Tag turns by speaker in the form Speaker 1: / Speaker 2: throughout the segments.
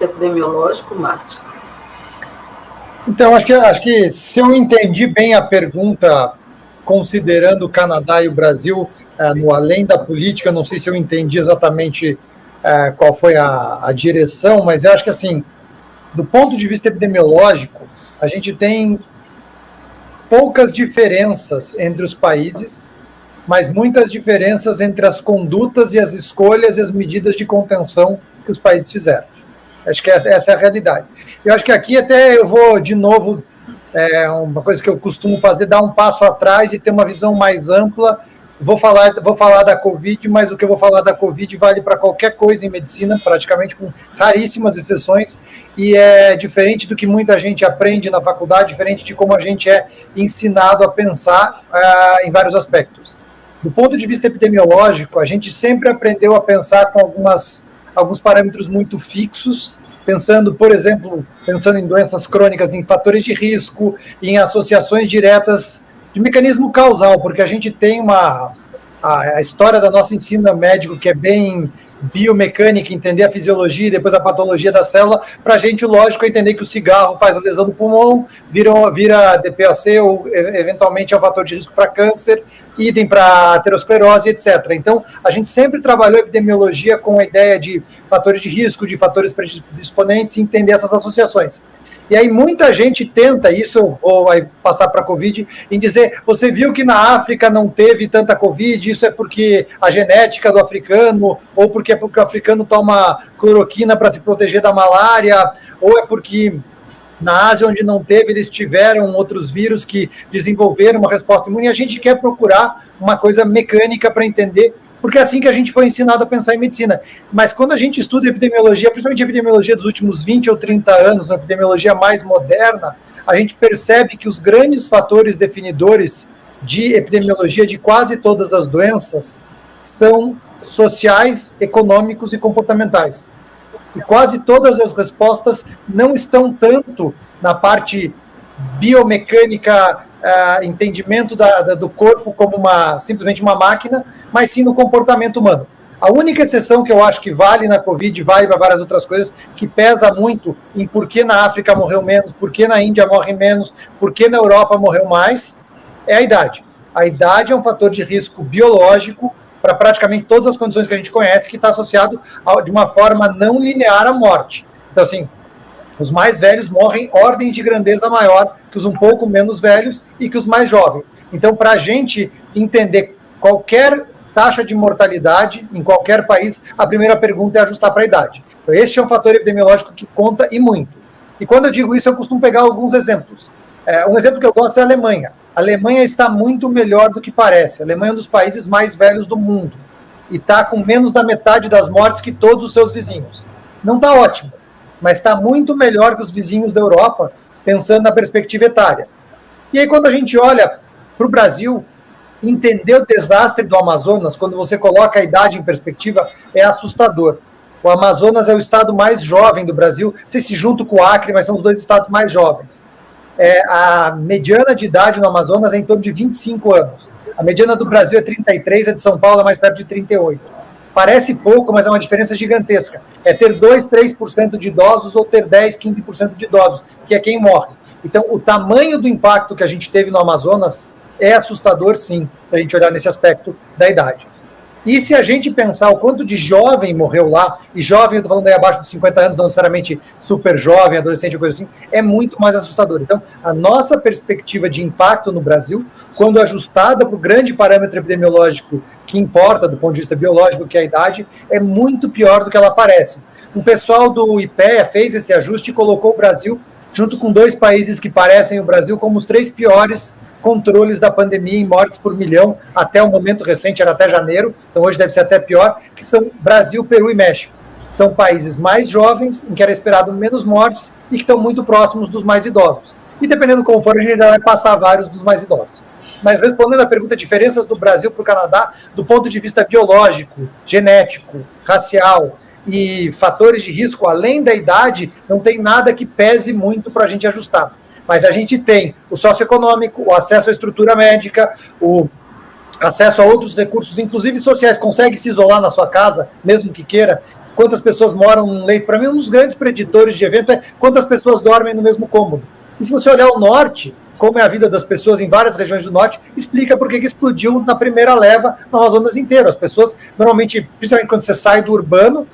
Speaker 1: epidemiológico, Márcio?
Speaker 2: Então, acho que se eu entendi bem a pergunta, considerando o Canadá e o Brasil, no além da política, não sei se eu entendi exatamente qual foi a direção, mas eu acho que, assim, do ponto de vista epidemiológico, a gente tem poucas diferenças entre os países, mas muitas diferenças entre as condutas e as escolhas e as medidas de contenção que os países fizeram. Acho que essa é a realidade. Eu acho que aqui até eu vou, de novo, uma coisa que eu costumo fazer, dar um passo atrás e ter uma visão mais ampla. Vou falar da Covid, mas o que eu vou falar da Covid vale para qualquer coisa em medicina, praticamente com raríssimas exceções, e é diferente do que muita gente aprende na faculdade, diferente de como a gente é ensinado a pensar em vários aspectos. Do ponto de vista epidemiológico, a gente sempre aprendeu a pensar com alguns parâmetros muito fixos, por exemplo, pensando em doenças crônicas, em fatores de risco, em associações diretas de mecanismo causal, porque a gente tem a história do nosso ensino médico que é bem biomecânica, entender a fisiologia e depois a patologia da célula, para a gente, lógico, é entender que o cigarro faz a lesão do pulmão, vira DPOC ou eventualmente é um fator de risco para câncer, idem para aterosclerose, etc. Então, a gente sempre trabalhou a epidemiologia com a ideia de fatores de risco, de fatores predisponentes e entender essas associações. E aí muita gente tenta, isso eu vou passar para a Covid, em dizer, você viu que na África não teve tanta Covid, isso é porque a genética do africano, ou porque o africano toma cloroquina para se proteger da malária, ou é porque na Ásia, onde não teve, eles tiveram outros vírus que desenvolveram uma resposta imune. A gente quer procurar uma coisa mecânica para entender, porque é assim que a gente foi ensinado a pensar em medicina. Mas quando a gente estuda epidemiologia, principalmente a epidemiologia dos últimos 20 ou 30 anos, uma epidemiologia mais moderna, a gente percebe que os grandes fatores definidores de epidemiologia de quase todas as doenças são sociais, econômicos e comportamentais. E quase todas as respostas não estão tanto na parte biomecânica, entendimento do corpo como simplesmente uma máquina, mas sim no comportamento humano. A única exceção que eu acho que vale na Covid, vale para várias outras coisas, que pesa muito em por que na África morreu menos, por que na Índia morre menos, por que na Europa morreu mais, é a idade. A idade é um fator de risco biológico para praticamente todas as condições que a gente conhece, que está associado de uma forma não linear à morte. Então, assim, os mais velhos morrem ordens de grandeza maior que os um pouco menos velhos e que os mais jovens. Então, para a gente entender qualquer taxa de mortalidade em qualquer país, a primeira pergunta é ajustar para a idade. Então, este é um fator epidemiológico que conta e muito. E quando eu digo isso, eu costumo pegar alguns exemplos. Um exemplo que eu gosto é a Alemanha. A Alemanha está muito melhor do que parece. A Alemanha é um dos países mais velhos do mundo e está com menos da metade das mortes que todos os seus vizinhos. Não está ótimo, mas está muito melhor que os vizinhos da Europa, pensando na perspectiva etária. E aí, quando a gente olha para o Brasil, entender o desastre do Amazonas, quando você coloca a idade em perspectiva, é assustador. O Amazonas é o estado mais jovem do Brasil, não sei se junto com o Acre, mas são os dois estados mais jovens. A mediana de idade no Amazonas é em torno de 25 anos. A mediana do Brasil é 33, a de São Paulo é mais perto de 38. Parece pouco, mas é uma diferença gigantesca. É ter 2, 3% de idosos ou ter 10, 15% de idosos, que é quem morre. Então, o tamanho do impacto que a gente teve no Amazonas é assustador, sim, se a gente olhar nesse aspecto da idade. E se a gente pensar o quanto de jovem morreu lá, e jovem, eu estou falando aí abaixo de 50 anos, não necessariamente super jovem, adolescente, coisa assim, é muito mais assustador. Então, a nossa perspectiva de impacto no Brasil, quando ajustada para o grande parâmetro epidemiológico que importa do ponto de vista biológico, que é a idade, é muito pior do que ela parece. O pessoal do IPEA fez esse ajuste e colocou o Brasil, junto com 2 países que parecem o Brasil, como os 3 piores controles da pandemia em mortes por milhão, até o momento recente, era até janeiro, então hoje deve ser até pior, que são Brasil, Peru e México. São países mais jovens, em que era esperado menos mortes, e que estão muito próximos dos mais idosos. E dependendo como for, a gente já vai passar vários dos mais idosos. Mas respondendo à pergunta, diferenças do Brasil para o Canadá, do ponto de vista biológico, genético, racial e fatores de risco, além da idade, não tem nada que pese muito para a gente ajustar. Mas a gente tem o socioeconômico, o acesso à estrutura médica, o acesso a outros recursos, inclusive sociais. Consegue se isolar na sua casa, mesmo que queira, quantas pessoas moram num leito. Para mim, um dos grandes preditores de evento é quantas pessoas dormem no mesmo cômodo. E se você olhar o norte, como é a vida das pessoas em várias regiões do norte, explica por que explodiu na primeira leva no Amazonas inteiro. As pessoas, normalmente, principalmente quando você sai do urbano,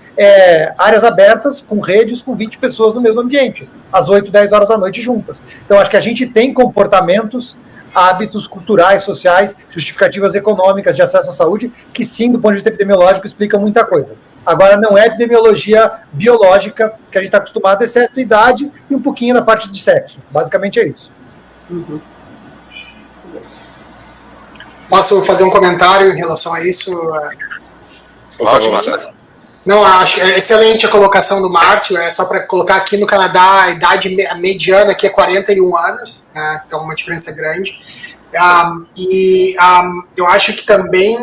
Speaker 2: áreas abertas, com redes, com 20 pessoas no mesmo ambiente, às 8, 10 horas da noite juntas. Então, acho que a gente tem comportamentos, hábitos culturais, sociais, justificativas econômicas de acesso à saúde, que sim, do ponto de vista epidemiológico, explicam muita coisa. Agora, não é epidemiologia biológica que a gente está acostumado, exceto idade e um pouquinho na parte de sexo. Basicamente é isso.
Speaker 1: Uhum. Posso fazer um comentário em relação a isso?
Speaker 3: Por favor, Marcelo.
Speaker 1: Não, acho excelente a colocação do Márcio. É só para colocar aqui no Canadá, a idade mediana aqui é 41 anos, né, então uma diferença grande. Eu acho que também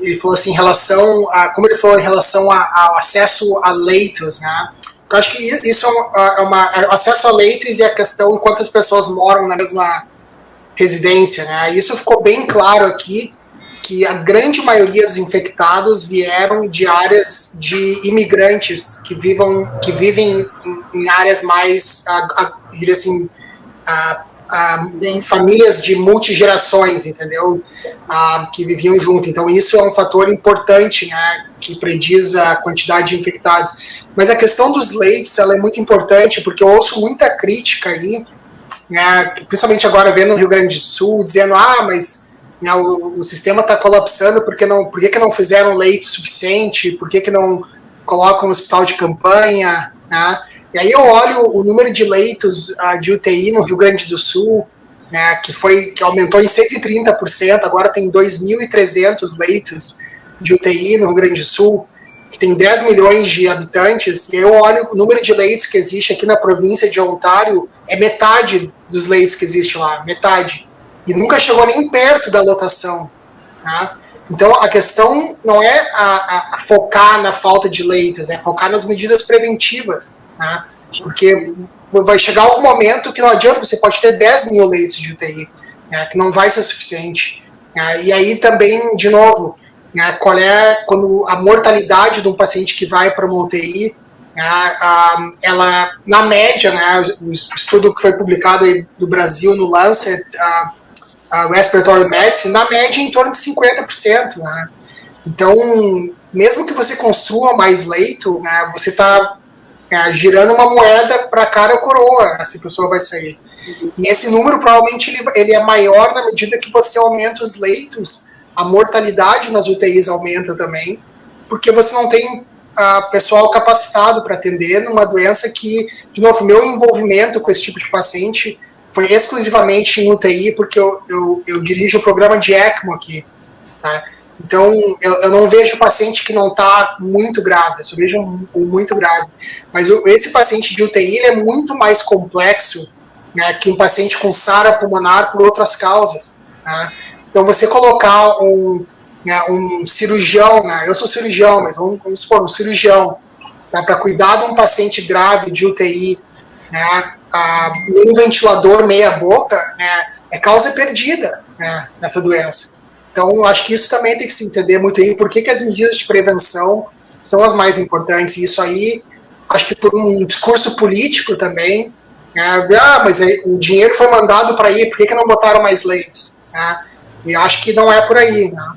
Speaker 1: ele falou assim, em relação a, como ele falou em relação ao acesso a leitos, né? Eu acho que isso é acesso a leitos e a questão de quantas pessoas moram na mesma residência, né? Isso ficou bem claro aqui, que a grande maioria dos infectados vieram de áreas de imigrantes que vivem em áreas mais, eu diria assim, famílias de multigerações, entendeu? Que viviam junto. Então isso é um fator importante, né, que prediz a quantidade de infectados. Mas a questão dos leitos, ela é muito importante, porque eu ouço muita crítica aí, né, principalmente agora vendo no Rio Grande do Sul, dizendo, mas né, o sistema está colapsando, por que não fizeram leito suficiente, por que não colocam um hospital de campanha, né? E aí eu olho o número de leitos de UTI no Rio Grande do Sul, né, que aumentou em 130%, agora tem 2.300 leitos de UTI no Rio Grande do Sul, que tem 10 milhões de habitantes, e aí eu olho o número de leitos que existe aqui na província de Ontário, é metade dos leitos que existe lá, metade. E nunca chegou nem perto da lotação. Tá? Então a questão não é a focar na falta de leitos, é focar nas medidas preventivas. Né? Porque vai chegar algum momento que não adianta, você pode ter 10 mil leitos de UTI, né, que não vai ser suficiente. Né? E aí também, de novo, né, quando a mortalidade de um paciente que vai para uma UTI, né, ela, na média, né, o estudo que foi publicado aí do Brasil no Lancet, Respiratory Medicine, na média em torno de 50%. Né? Então, mesmo que você construa mais leito, né, você está girando uma moeda para cara ou coroa, essa pessoa vai sair. E esse número provavelmente ele é maior na medida que você aumenta os leitos, a mortalidade nas UTIs aumenta também, porque você não tem pessoal capacitado para atender numa doença que, de novo, meu envolvimento com esse tipo de paciente foi exclusivamente em UTI, porque eu dirijo o programa de ECMO aqui, tá? Então, eu não vejo paciente que não está muito grave, eu só vejo um muito grave. Mas esse paciente de UTI ele é muito mais complexo, né, que um paciente com SARA pulmonar por outras causas. Né? Então, você colocar um cirurgião, né, eu sou cirurgião, mas vamos supor, um cirurgião, né, para cuidar de um paciente grave de UTI, né, um ventilador meia-boca, né, é causa perdida, né, nessa doença. Então, acho que isso também tem que se entender muito bem, por que as medidas de prevenção são as mais importantes. E isso aí, acho que por um discurso político também, né, mas o dinheiro foi mandado para ir, por que não botaram mais leitos? Né? E acho que não é por aí. Né?